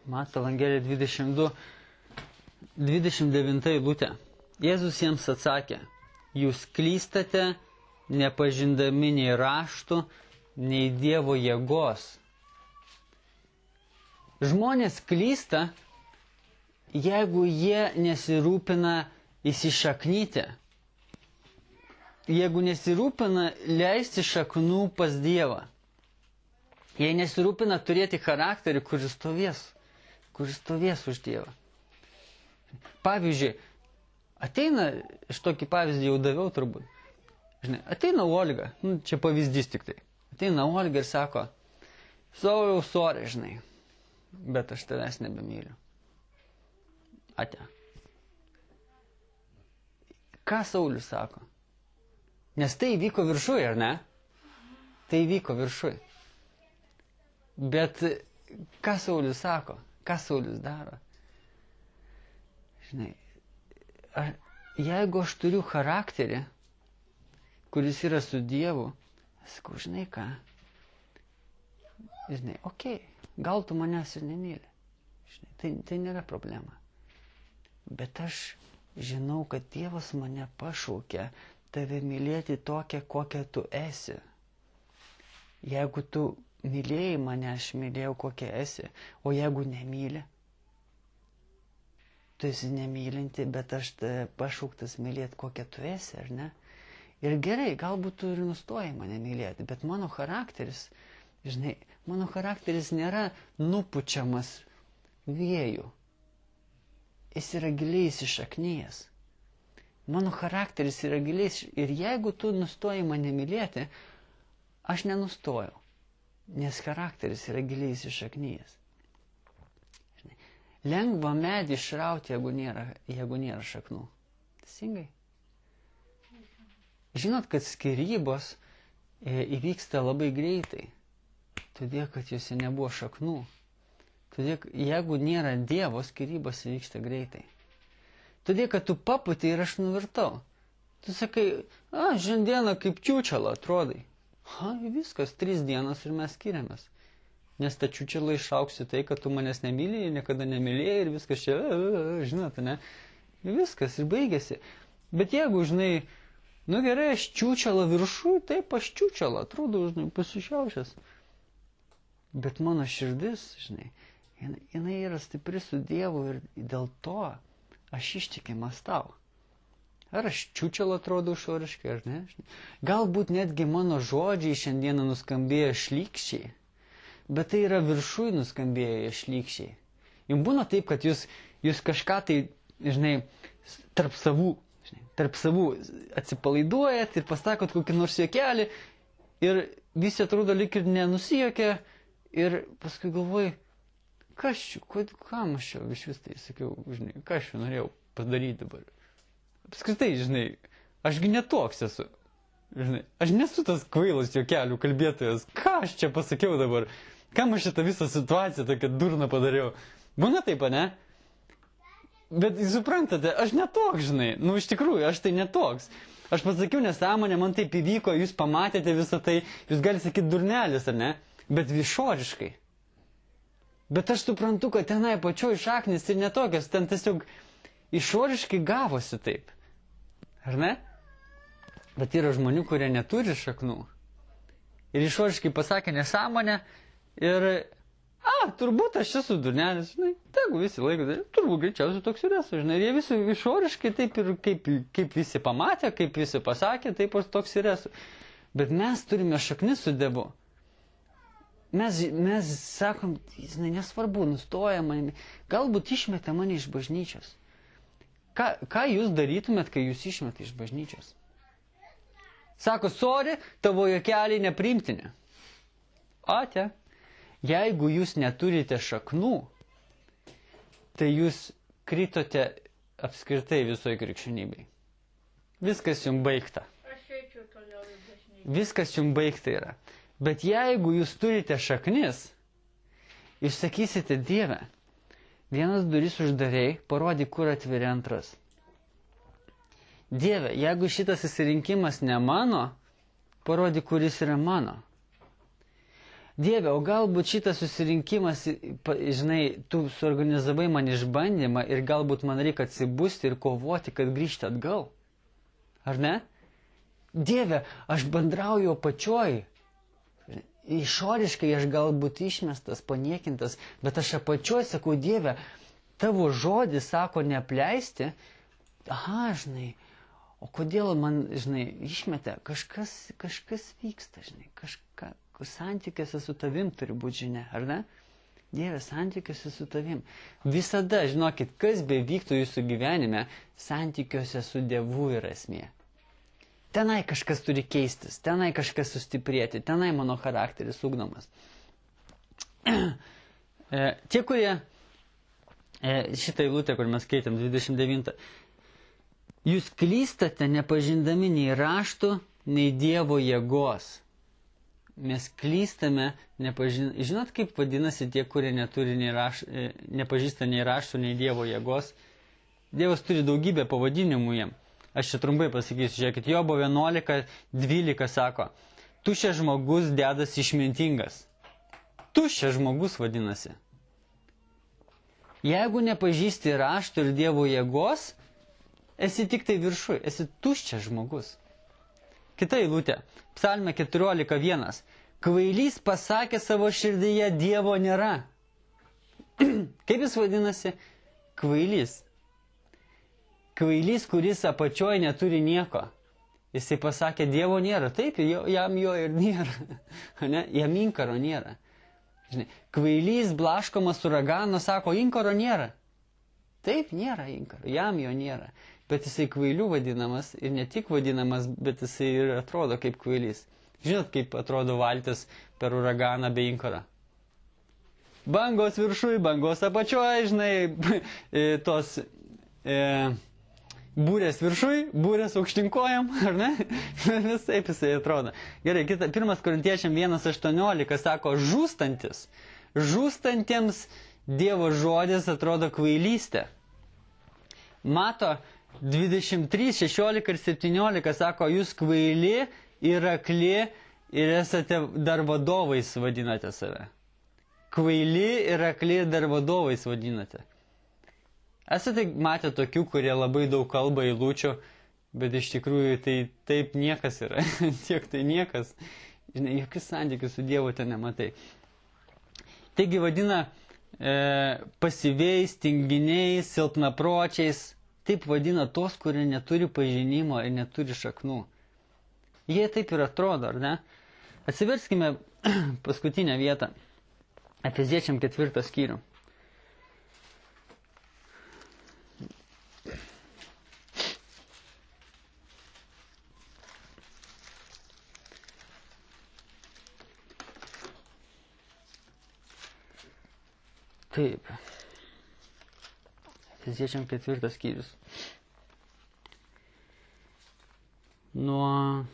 Mato Evangelija 22, 29 eilutė. Jėzus jiems atsakė, jūs klystate, nepažindami nei raštų, nei Dievo jėgos. Žmonės klysta, jeigu jie nesirūpina įsišaknyti. Jeigu nesirūpina leisti šaknų pas Dievą. Jei nesirūpina turėti charakterį, kuris stovės už Dievą. Pavyzdžiui, ateina, iš tokį pavyzdį jau daviau turbūt. Žinai, ateina Olga, čia pavyzdys tik tai. Ateina Olga ir sako, Sauliau, sorry, žinai, bet aš tavęs nebemyliu. Ate. Ką Saulius sako? Nes tai įvyko viršui, ar ne? Tai įvyko viršui. Bet ką Saulius sako? Ką Saulius daro? Žinai, jeigu aš turiu charakterį, kuris yra su Dievu, sakau, žinai ką? Žinai, okei, gal tu manęs ir nemyli. Žinai, tai nėra problema. Bet aš žinau, kad Dievas mane pašaukė tave mylėti tokią, kokią tu esi. Jeigu tu mylėjai mane, aš mylėjau kokią esi. O jeigu nemyli, tu esi nemylinti, bet aš pašauktas mylėti kokią tu esi, ar ne? Ir gerai, galbūt tu ir nustoji mane mylėti, bet mano charakteris, žinai, mano charakteris nėra nupučiamas vėjų. Jis yra giliai įsišaknyjęs. Mano charakteris yra giliai ir jeigu tu nustoji mane mylėti, aš nenustojau, nes charakteris yra giliai įsišaknyjęs. Lengva medį išrauti, jeigu nėra šaknų. Teisingai? Žinot, kad skyrybos įvyksta labai greitai, todėl, kad juose nebuvo šaknų. Todėl, jeigu nėra Dievo, skyrybos įvyksta greitai. Todėl, kad tu paputei ir aš nuvirtau. Tu sakai, šiandieną kaip čiūčela atrodai. Viskas, 3 dienas ir mes skiriamės. Nes ta čiūčela išauksi tai, kad tu manęs nemylėjai, niekada nemylėjai ir viskas čia, žinot, ne? Viskas ir baigėsi. Bet jeigu, žinai, nu gerai, aš čiūčela viršui, taip aš čiūčela, atrodo, žinai, pasišiaušęs. Bet mano širdis, žinai, jinai yra stipri su Dievu ir dėl to aš ištikimas tau. Ar aš čiūčela atrodo išoriškai, ar ne? Galbūt netgi mano žodžiai šiandieną nuskambėjo šlykščiai, bet tai yra viršui nuskambėjo šlykščiai. Jums būna taip, kad jūs kažką tai, žinai, tarp savų atsipalaiduojat ir pasakot kokį nors juokelį ir visi atrodo lyg ir nenusijuokia ir paskui galvoju, kam aš čia iš vis tai sakiau, žinai, ką aš norėjau padaryti dabar. Apskritai, žinai, ašgi netoks esu. Žinai, aš nesu tas kvailas juokelių kalbėtojas. Ką aš čia pasakiau dabar? Kam aš šitą visą situaciją tokią durną padariau? Būna taip, ne? Bet suprantate, aš netoks, žinai. Nu, iš tikrųjų, aš tai netoks. Aš pasakiau nesąmonę, man taip įvyko, jūs pamatėte visą tai, jūs galite sakyti durnelis, ar ne? Bet išoriškai. Bet aš suprantu, kad tenai pačioj šaknis ir netokios, ten tiesiog išoriškai gavosi taip. Ar ne? Bet yra žmonių, kurie neturi šaknų. Ir išoriškai pasakė nesąmonę ir, turbūt aš esu durnelis, žinai, tegu visi laiko, turbūt greičiausiai toks ir esu, žinai, ir jie visi išoriškai taip ir kaip visi pamatė, kaip visi pasakė, taip aš toks ir esu. Bet mes turime šaknis su Dievu. Mes sakom, žinai, nesvarbu, nustoja mane, galbūt išmetė mane iš bažnyčios. Ką jūs darytumėt, kai jūs išmetė iš bažnyčios? Sako, sorry, tavo juokeliai nepriimtini. Ate, jeigu jūs neturite šaknų, tai jūs kritote apskritai visoje krikščionybei. Viskas jums baigta. Aš eičiau toliau į bažnyčią. Viskas jums baigta yra. Bet jeigu jūs turite šaknis, išsakysite Dieve, vienas duris uždariai, parodyk, kur atveri antras. Dieve, jeigu šitas įsirinkimas ne mano, parodyk, kuris yra mano. Dieve, o galbūt šitas susirinkimas, žinai, tu suorganizavai man išbandymą ir galbūt man reikia atsibusti ir kovoti, kad grįžti atgal. Ar ne? Dieve, aš bendrauju apačioj. Išoriškai aš galbūt išmestas, paniekintas, bet aš apačioj sakau, Dieve, tavo žodis sako neapleisti. Žinai, o kodėl man, žinai, išmetė? Kažkas vyksta, žinai, santykiuose su tavim turi būti žinia, ar ne? Dieve, santykiuose su tavim. Visada, žinokit, kas bevyktų jūsų gyvenime, santykiuose su Dievu yra esmė. tenai kažkas turi keistis, tenai kažkas sustiprėti, tenai mano charakteris ugdomas. Tie, kurie, šitą eilutę, kur mes skaitėm, 29, jūs klystate nepažindami nei raštų, nei Dievo jėgos. Mes klystame, žinot, kaip vadinasi tie, kurie neturi nepažįsta nei raštų, nei Dievo jėgos? Dievas turi daugybę pavadinimų jiem. Aš čia trumpai pasakysiu, žiūrėkit, Jobo 11:12 sako, tuščias žmogus dedasi išmintingas. Tuščias žmogus vadinasi. Jeigu nepažįsti raštų ir Dievo jėgos, esi tik tai viršui, esi tuščias žmogus. Kita eilutė, Psalme 14:1. Kvailys pasakė savo širdyje, Dievo nėra. Kaip jis vadinasi? Kvailys. Kvailys, kuris apačioje neturi nieko. Jisai pasakė, Dievo nėra. Taip, jam jo ir nėra. Ne? Jam inkaro nėra. Žinai, kvailys blaškomas uragano sako, inkaro nėra. Taip, nėra inkaro. Jam jo nėra. Bet jisai kvailių vadinamas ir ne tik vadinamas, bet jisai ir atrodo kaip kvailys. Žinot, kaip atrodo valtis per uraganą be inkaro? Bangos viršui, bangos apačioje, žinai, tos būrės viršui, būrės aukštinkojam, ar ne? Visai jisai atrodo. Gerai, 1 Korintiečiam 1:18 sako, žūstantis. Žūstantiems Dievo žodis atrodo kvailystė. Mato 23:16 ir 17 sako, jūs kvaili ir akli ir esate dar vadovais vadinate save. Kvaili ir akli ir dar vadovais vadinate. Esate matę tokių, kurie labai daug kalba eilučių, bet iš tikrųjų tai taip niekas yra. Tiek tai niekas. Žinai, jokių santykių su Dievu ten nematai. Taigi vadina pasyviais, tinginiais, silpnapročiais. Taip vadina tos, kurie neturi pažinimo ir neturi šaknų. Jie taip ir atrodo, ar ne? Atsiverskime paskutinę vietą. Efeziečiam 4 skyrių. Taip. Efeziečiam 4 skyrius. Nuo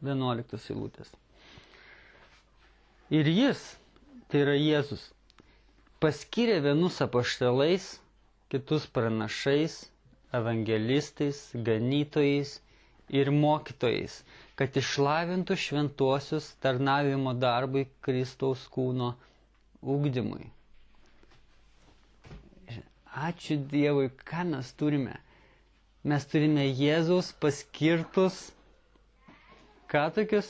11 eilutės. Ir jis, tai yra Jėzus, paskyrė vienus apaštalais, kitus pranašais, evangelistais, ganytojais ir mokytojais, kad išlavintų šventuosius tarnavimo darbui Kristaus kūno ugdymui. Ačiū Dievui, ką mes turime? Mes turime Jėzaus paskirtus, ką tokius?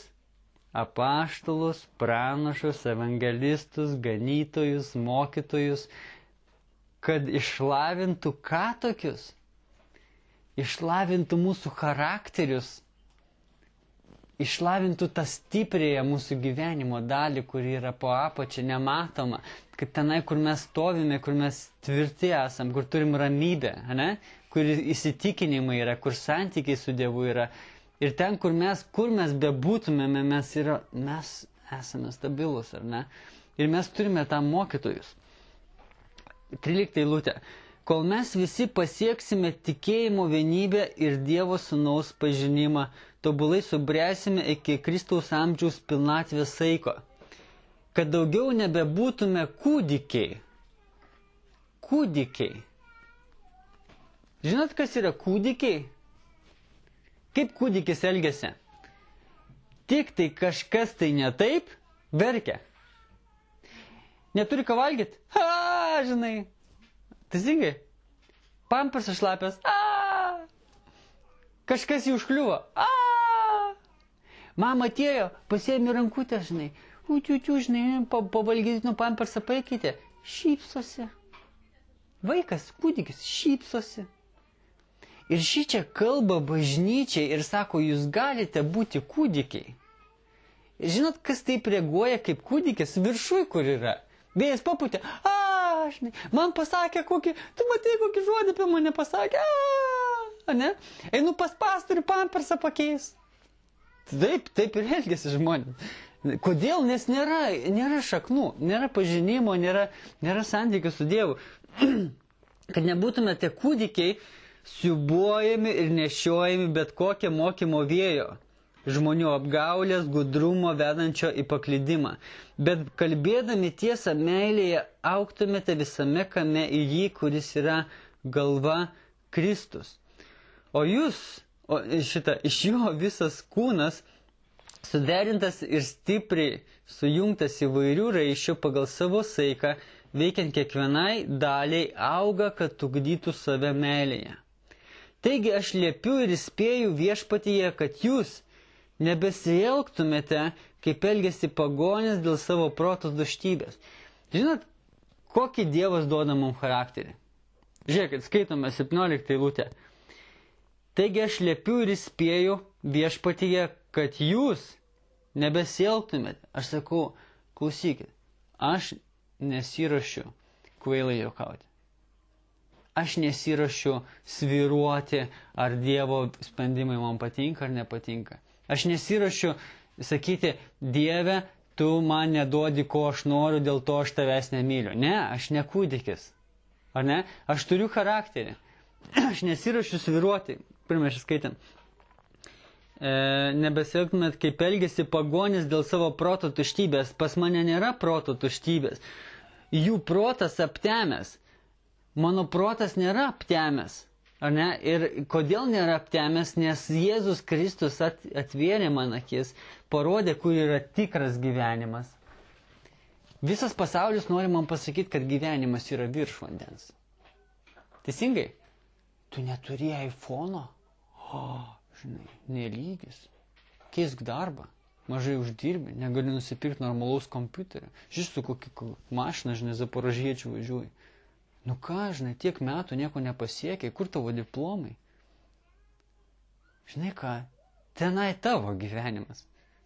Apaštalus, pranašus, evangelistus, ganytojus, mokytojus, kad išlavintų ką tokius? Išlavintų mūsų charakterius, išlavintų tą stipriąją mūsų gyvenimo dalį, kuri yra po apačia, nematoma, kad tenai, kur mes stovime, kur mes tvirti esam, kur turim ramybę, ne? Kur įsitikinimai yra, kur santykiai su Dievu yra. Ir ten, kur mes bebūtumėme, mes esame stabilus, ar ne? Ir mes turime tam mokytojus. 13 eilutė. Kol mes visi pasieksime tikėjimo vienybę ir Dievo Sūnaus pažinimą, tobulai subręsime iki Kristaus amžiaus pilnatvės saiko, kad daugiau nebebūtume kūdikiai. Kūdikiai. Žinot, kas yra kūdikiai? Kaip kūdikis elgiasi? Tik tai kažkas tai ne taip, verkia. Neturi ką valgyti? Žinai. Teisingai. Pampersas šlapias. Kažkas jį užkliuvo. Mama atėjo, pasiėmė rankutę, žinai. Žinai, pavalgyti nuo pampersą pakeitė. Šypsosi. Vaikas, kūdikis, šypsosi. Ir šičia kalba bažnyčiai ir sako, jūs galite būti kūdikiai. Žinot, kas taip reaguoja kaip kūdikis? Viršui, kur yra. Vėjas papūtė. Žinai, man pasakė kokį, tu matai kokį žodį apie mane pasakė. ne? Einu pas pastorių, pampersą pakeis. Taip ir elgiasi žmonės. Kodėl? Nes nėra šaknų, nėra pažinimo, nėra santykių su Dievu. Kad nebūtumėte kūdikiai, siūbuojami ir nešiojami bet kokią mokymo vėjo, žmonių apgaulės, gudrumo vedančio į paklydimą. Bet kalbėdami tiesą meilėje, augtumėte visame kame į jį, kuris yra galva Kristus. O iš jo visas kūnas, suderintas ir stipriai sujungtas įvairių raiščių pagal savo saiką, veikiant kiekvienai daliai, auga, kad ugdytų save meilėje. Taigi aš liepiu ir įspėju viešpatyje, kad jūs nebesielgtumėte, kaip elgėsi pagonis dėl savo proto tuštybės. Žinot, kokį Dievas duoda mums charakterį? Žiūrėkit, skaitome 17 eilutę. Taigi aš liepiu ir įspėju viešpatyje, kad jūs nebesielgtumėte. Aš sakau, klausykit, aš nesiruošiu kvailai juokauti. Aš nesiruošiu svyruoti, ar Dievo sprendimai man patinka ar nepatinka. Aš nesiruošiu sakyti, Dieve, tu man neduodi, ko aš noriu, dėl to aš tavęs nemyliu. Ne, aš ne kūdikis. Ar ne? Aš turiu charakterį. Aš nesiruošiu svyruoti. Pirmą skaitam. Nebesielgtumėt, kaip elgėsi pagonis dėl savo proto tuštybės. Pas mane nėra proto tuštybės. Jų protas aptemęs. Mano protas nėra aptemęs. Ar ne? Ir kodėl nėra aptemęs? Nes Jėzus Kristus atvėrė man akis, parodė, kur yra tikras gyvenimas. Visas pasaulis nori man pasakyti, kad gyvenimas yra virš vandens. Teisingai? Tu neturi iPhone'o? Žinai, nelygis. Keisk darbą. Mažai uždirbi, negali nusipirkti normalaus kompiuterio. Žiūrėk, su kokia mašina, žinai, Zaporožiečių važiuoji. Nu ką, žinai, tiek metų nieko nepasiekiai, kur tavo diplomai? Žinai ką, tenai tavo gyvenimas.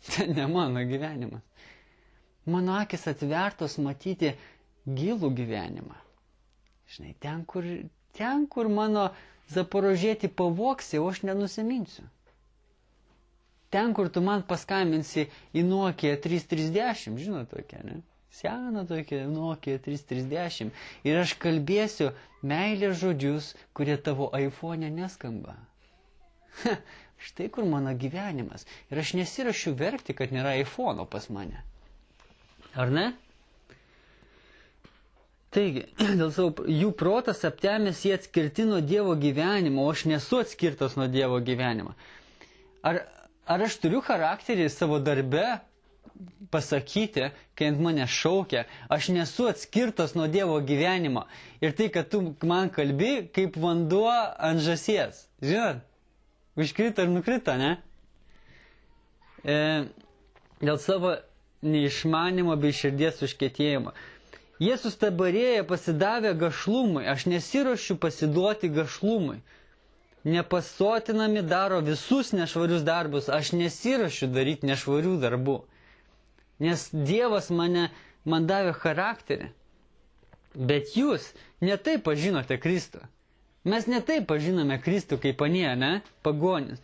Ten ne mano gyvenimas. Mano akis atvertos matyti gilų gyvenimą. Žinai, ten, kur mano Zaporožietį pavoksi, o aš nenusiminsiu. Ten, kur tu man paskambinsi į Nokia 3310, žinot tokia, ne? Seną tokia Nokia 3310. Ir aš kalbėsiu meilės žodžius, kurie tavo iPhone neskamba. Štai kur mano gyvenimas. Ir aš nesirašiu verkti, kad nėra iPhone pas mane. Ar ne? Taigi, dėl savo, jų protas aptemęs jie atskirti nuo Dievo gyvenimo, o aš nesu atskirtas nuo Dievo gyvenimo. Ar aš turiu charakterį savo darbe pasakyti, kai ant mane šaukia, aš nesu atskirtas nuo Dievo gyvenimo. Ir tai, kad tu man kalbi, kaip vanduo ant žąsies. Žinot, užkrito ir nukrito, ne? Dėl savo neišmanimo bei širdies užkietėjimo. Jie sustabarėja pasidavę gašlumui. Aš nesiruošiu pasiduoti gašlumui. Nepasotinami daro visus nešvarius darbus. Aš nesiruošiu daryti nešvarių darbų. Nes Dievas man davė charakterį. Bet jūs netaip pažinote Kristų. Mes netaip pažinome Kristų kaip anie, ne? Pagonis.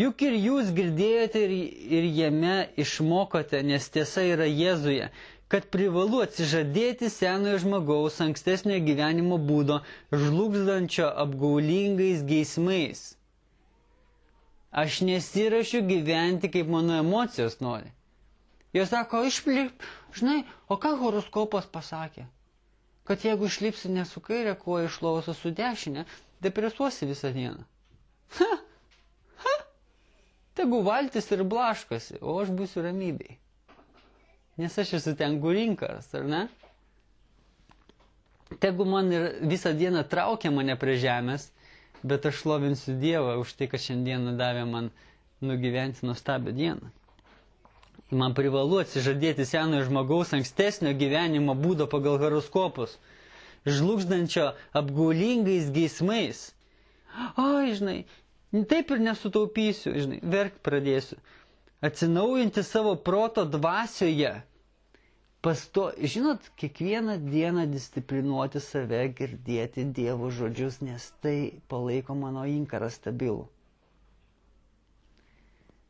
Juk ir jūs girdėjote ir jame išmokote, nes tiesa yra Jėzuje, kad privalu atsižadėti senojo žmogaus ankstesnio gyvenimo būdo, žlugdančio apgaulingais geismais. Aš nesirašiu gyventi, kaip mano emocijos nori. Jie sako, išlip, žinai, o ką horoskopas pasakė? Kad jeigu išlipsi ne su kairė koja iš lovos, o su dešinė, depresuosi visą dieną. Tegu valtis ir blaškosi, o aš būsiu ramybėj. Nes aš esu ten gurinkas, ar ne? Tegu man ir visą dieną traukia mane prie žemės, bet aš šlovinsiu Dievą už tai, kad šiandieną davė man nugyventi nuostabią dieną. Man privalu atsižadėti senojo žmogaus ankstesnio gyvenimo būdo pagal horoskopus, žlugdančio apgaulingais geismais. Ai, žinai, taip ir nesutaupysiu, žinai, verkt pradėsiu. Atsinaujinti savo proto dvasioje. Žinot, kiekvieną dieną disciplinuoti save, girdėti Dievo žodžius, nes tai palaiko mano inkarą stabilų.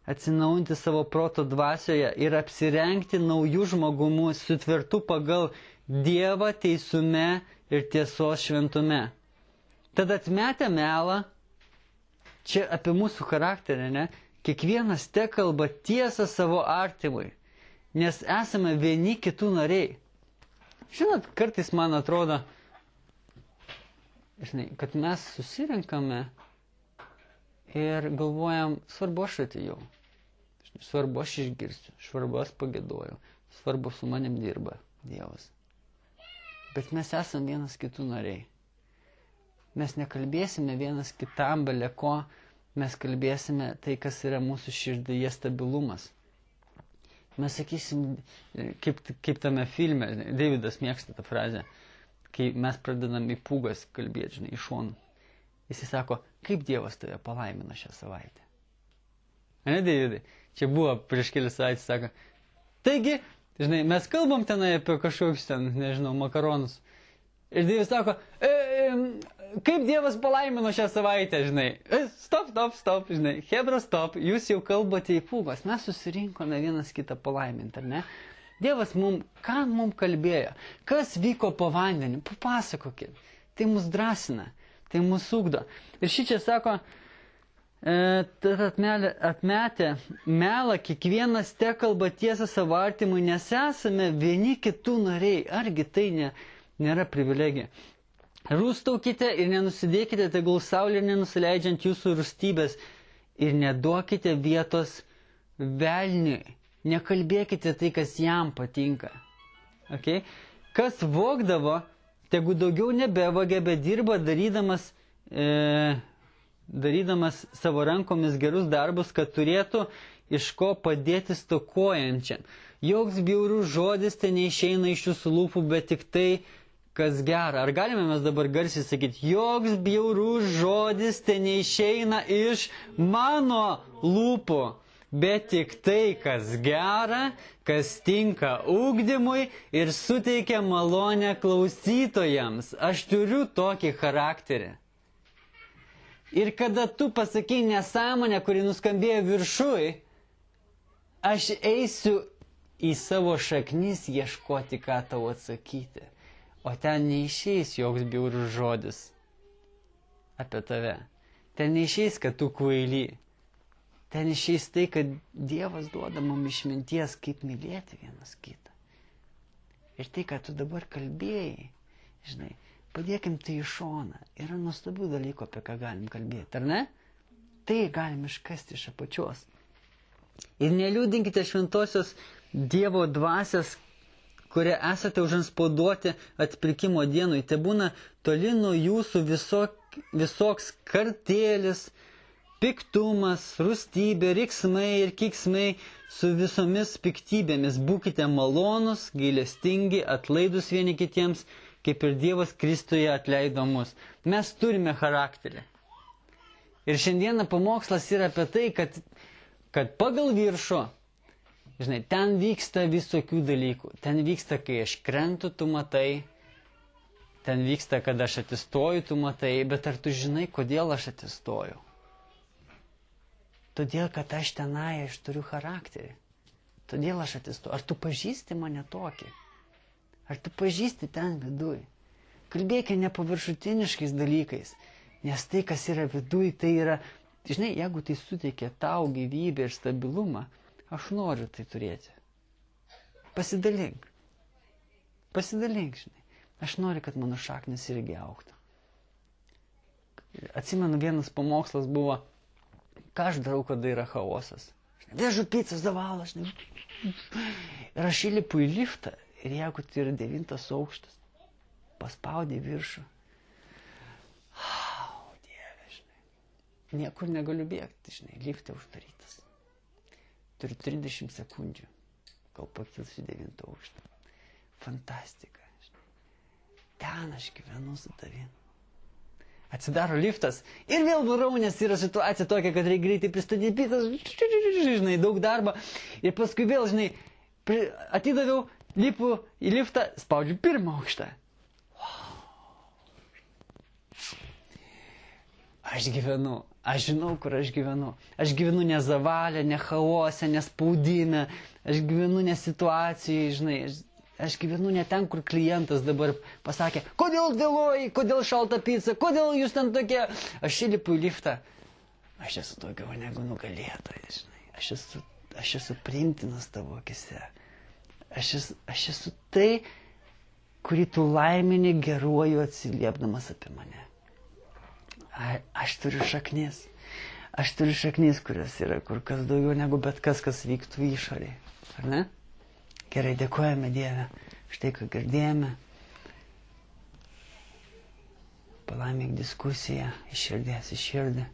Atsinaujinti savo proto dvasioje ir apsirengti naujų žmogumų, sutvirtų pagal Dievą teisume ir tiesos šventume. Tad atmetę melą, čia apie mūsų charakterį, ne? Kiekvienas te kalba tiesą savo artimui, nes esame vieni kitų nariai. Žinot, kartais man atrodo, kad mes susirinkame ir galvojam, svarbu aš atėjau, svarbu aš išgirsiu, svarbu aš pagėdoju, svarbu su manim dirba Dievas. Bet mes esame vienas kitų nariai. Mes nekalbėsime vienas kitam bele ko, mes kalbėsime tai, kas yra mūsų širdyje stabilumas. Mes sakysim, kaip tame filme, Davidas mėgsta tą frazę, kai mes pradedam į pūgas kalbėti, iš šonų. Jis sako, kaip Dievas tave palaimino šią savaitę. Ne, Davidai? Čia buvo prieš kelias savaitės, sako, taigi, mes kalbam tenai apie kažkokius ten, makaronus. Ir Dievas sako, kaip Dievas palaimino šią savaitę, Stop, Hebra, stop, jūs jau kalbate į pūgas. Mes susirinkome vienas kitą palaiminti, ar ne? Dievas ką mums kalbėjo? Kas vyko po vandeniu? Papasakokit. Tai mus drąsina, tai mus ugdo. Ir šičia sako, atmetę melą, kiekvienas te kalba tiesą savo artimui, nes esame vieni kitų nariai. Argi tai nėra privilegija. Rūstaukite ir nenusidėkite, tegul saulė nenusileidžiant jūsų rūstybės ir neduokite vietos velniui. Nekalbėkite tai, kas jam patinka. Okay? Kas vogdavo, tegu daugiau nebevagia, bet dirba darydamas savo rankomis gerus darbus, kad turėtų iš ko padėti stokojančiam. Joks bjaurus žodis te neišeina iš jūsų lūpų, bet tik tai, kas gera. Ar galime mes dabar garsiai sakyti, joks bjaurus žodis te neišeina iš mano lūpų, bet tik tai, kas gera, kas tinka ugdymui ir suteikia malonę klausytojams. Aš turiu tokį charakterį. Ir kada tu pasakai nesąmonę, kuri nuskambėjo viršui, aš eisiu į savo šaknis ieškoti, ką tau atsakyti. O ten neišeis joks bjaurus žodis apie tave. Ten neišeis, kad tu kvaily. Ten išeis tai, kad Dievas duoda mums išminties, kaip mylėti vienas kitą. Ir tai, ką tu dabar kalbėjai, padėkim tai į šoną. Yra nuostabių dalykų, apie ką galim kalbėti, ar ne? Tai galim iškasti iš apačios. Ir neliūdinkite šventosios Dievo dvasios, kurie esate užanspauduoti atpirkimo dienui. Te būna toli nuo jūsų visoks kartėlis, piktumas, rūstybė, riksmai ir kiksmai su visomis piktybėmis. Būkite malonus, gailestingi, atlaidus vieni kitiems, kaip ir Dievas Kristuje atleido mus. Mes turime charakterį. Ir šiandieną pamokslas yra apie tai, kad pagal viršų, ten vyksta visokių dalykų. Ten vyksta, kai aš krentu, tu matai. Ten vyksta, kad aš atsistoju, tu matai. Bet ar tu žinai, kodėl aš atsistoju? Todėl, kad aš turiu charakterį. Todėl aš atsistoju. Ar tu pažįsti mane tokį? Ar tu pažįsti ten viduj? Kalbėkime ne paviršutiniškais dalykais. Nes tai, kas yra viduj, tai yra... jeigu tai suteikia tau gyvybę ir stabilumą, aš noriu tai turėti. Pasidalink. Aš noriu, kad mano šaknis irgi augtų. Atsimenu, vienas pamokslas buvo, ką aš darau, kada yra chaosas. Vežu pizzas zavalą, ir aš įlipu į liftą, ir jeigu tai yra 9 aukštas, paspaudė viršų. Dieve, niekur negaliu bėgti, lifte uždarytas. Turiu 30 sekundžių, kol pakilsiu 9 aukštą. Fantastika. Ten aš gyvenu su tavim. Atsidaro liftas ir vėl varau, nes yra situacija tokia, kad reikia greitai pristatyti pizzas, daug darbo. Ir paskui vėl, atidaviau lipu į liftą, spaudžiu pirmą aukštą. Aš gyvenu, aš žinau, kur aš gyvenu. Aš gyvenu ne zavalę, ne chaose, ne spaudime, aš gyvenu ne situacijai, žinai, aš gyvenu ne ten, kur klientas dabar pasakė, kodėl vėluoji, kodėl šalta pica, kodėl jūs ten tokie. Aš įlipu į liftą, aš esu daugiau negu nugalėtojas, žinai, aš esu priimtinas tavo akise. Aš esu tai, kurį tu laimini geruoju atsiliepdamas apie mane. Aš turiu šaknis. Aš turiu šaknis, kurios yra kur kas daugiau negu bet kas vyktų išorėje. Ar ne? Gerai, dėkojame Dieve. Štai ką girdėjome. Palaimink diskusiją iš širdies į širdį.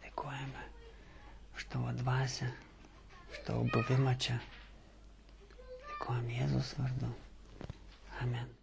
Dėkojame už tavo dvasią, už tavo buvimą čia. Dėkojame Jėzus vardu. Amen.